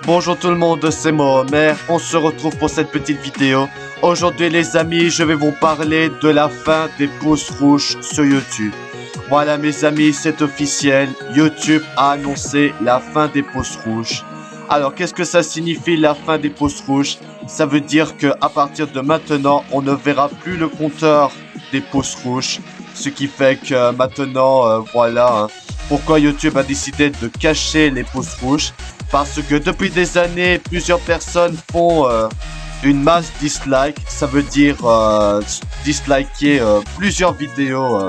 Bonjour tout le monde, c'est moi Homer, on se retrouve pour cette petite vidéo. Aujourd'hui les amis, je vais vous parler de la fin des pouces rouges sur YouTube. Voilà mes amis, c'est officiel, YouTube a annoncé la fin des pouces rouges. Alors qu'est-ce que ça signifie la fin des pouces rouges? Ça veut dire que à partir de maintenant, on ne verra plus le compteur des pouces rouges. Ce qui fait que maintenant, voilà, pourquoi YouTube a décidé de cacher les pouces rouges. Parce que depuis des années, plusieurs personnes font une masse dislike. Ça veut dire disliker plusieurs vidéos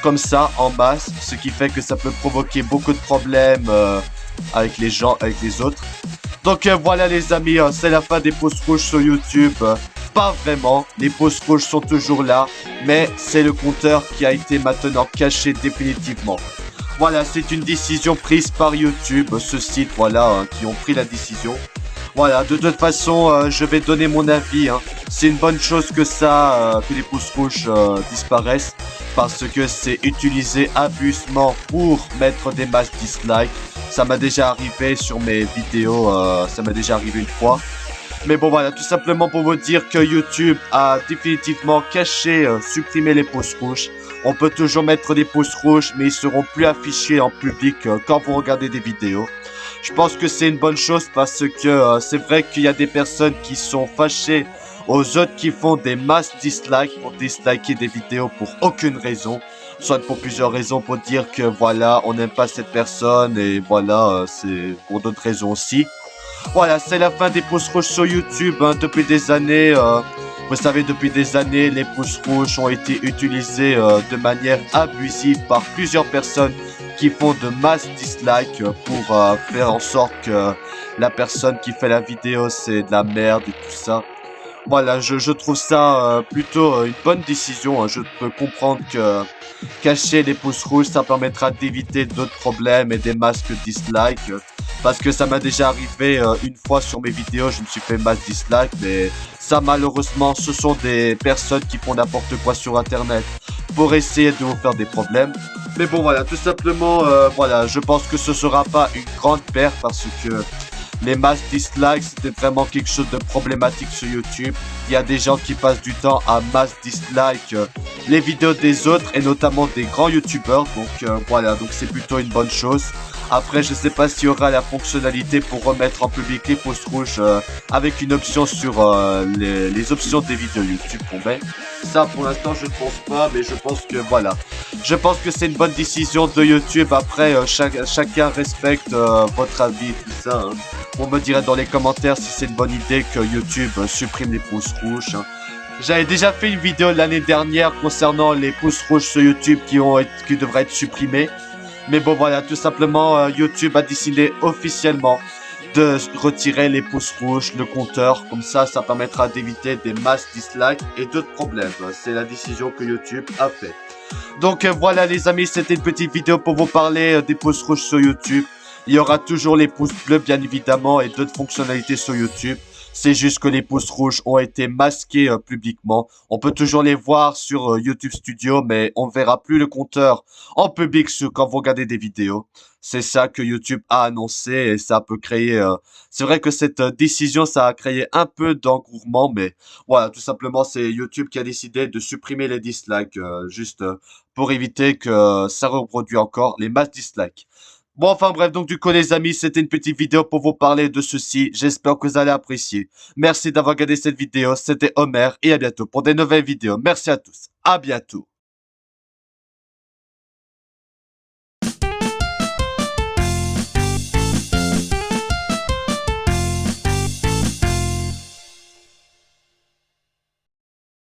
comme ça en masse. Ce qui fait que ça peut provoquer beaucoup de problèmes avec les gens, avec les autres. Donc voilà les amis, c'est la fin des pouces rouges sur YouTube. Pas vraiment, les pouces rouges sont toujours là. Mais c'est le compteur qui a été maintenant caché définitivement. Voilà, c'est une décision prise par YouTube, ce site, voilà, qui ont pris la décision. Voilà, de toute façon, je vais donner mon avis. C'est une bonne chose que ça, que les pouces rouges disparaissent. Parce que c'est utilisé abusivement pour mettre des masses dislikes. Ça m'a déjà arrivé sur mes vidéos, ça m'a déjà arrivé une fois. Mais bon voilà, tout simplement pour vous dire que YouTube a définitivement caché, supprimé les pouces rouges. On peut toujours mettre des pouces rouges, mais ils seront plus affichés en public quand vous regardez des vidéos. Je pense que c'est une bonne chose parce que c'est vrai qu'il y a des personnes qui sont fâchées aux autres qui font des masses dislikes pour disliker des vidéos pour aucune raison. Soit pour plusieurs raisons, pour dire que voilà, on n'aime pas cette personne et voilà, c'est pour d'autres raisons aussi. Voilà, c'est la fin des pouces rouges sur YouTube depuis des années. Vous savez, depuis des années, les pouces rouges ont été utilisés de manière abusive par plusieurs personnes qui font de mass dislikes pour faire en sorte que la personne qui fait la vidéo, c'est de la merde et tout ça. Voilà, je trouve ça plutôt une bonne décision. Je peux comprendre que cacher les pouces rouges, ça permettra d'éviter d'autres problèmes et des masques dislikes. Parce que ça m'a déjà arrivé une fois sur mes vidéos, je me suis fait masse dislike, mais ça malheureusement, ce sont des personnes qui font n'importe quoi sur internet pour essayer de vous faire des problèmes. Mais bon voilà, tout simplement, voilà, je pense que ce sera pas une grande perte parce que les mass dislikes, c'était vraiment quelque chose de problématique sur YouTube. Il y a des gens qui passent du temps à mass dislike les vidéos des autres et notamment des grands YouTubers. Donc voilà, donc c'est plutôt une bonne chose. Après, je sais pas s'il y aura la fonctionnalité pour remettre en public les pouces rouges avec une option sur les options des vidéos YouTube qu'on met. Ça, pour l'instant, je ne pense pas, mais je pense que voilà. Je pense que c'est une bonne décision de YouTube. Après, chacun respecte votre avis, tout ça. On me dirait dans les commentaires si c'est une bonne idée que YouTube supprime les pouces rouges. J'avais déjà fait une vidéo l'année dernière concernant les pouces rouges sur YouTube qui devraient être supprimés. Mais bon voilà, tout simplement, YouTube a décidé officiellement de retirer les pouces rouges, le compteur. Comme ça permettra d'éviter des masses dislikes et d'autres problèmes. C'est la décision que YouTube a faite. Donc voilà les amis, c'était une petite vidéo pour vous parler des pouces rouges sur YouTube. Il y aura toujours les pouces bleus bien évidemment et d'autres fonctionnalités sur YouTube. C'est juste que les pouces rouges ont été masqués publiquement. On peut toujours les voir sur YouTube Studio, mais on ne verra plus le compteur en public quand vous regardez des vidéos. C'est ça que YouTube a annoncé et ça peut créer... C'est vrai que cette décision, ça a créé un peu d'engouement, mais voilà, tout simplement, c'est YouTube qui a décidé de supprimer les dislikes, juste pour éviter que ça reproduise encore les masses dislikes. Bon, enfin bref, donc du coup les amis, c'était une petite vidéo pour vous parler de ceci. J'espère que vous allez apprécier. Merci d'avoir regardé cette vidéo. C'était Homer et à bientôt pour des nouvelles vidéos. Merci à tous. À bientôt.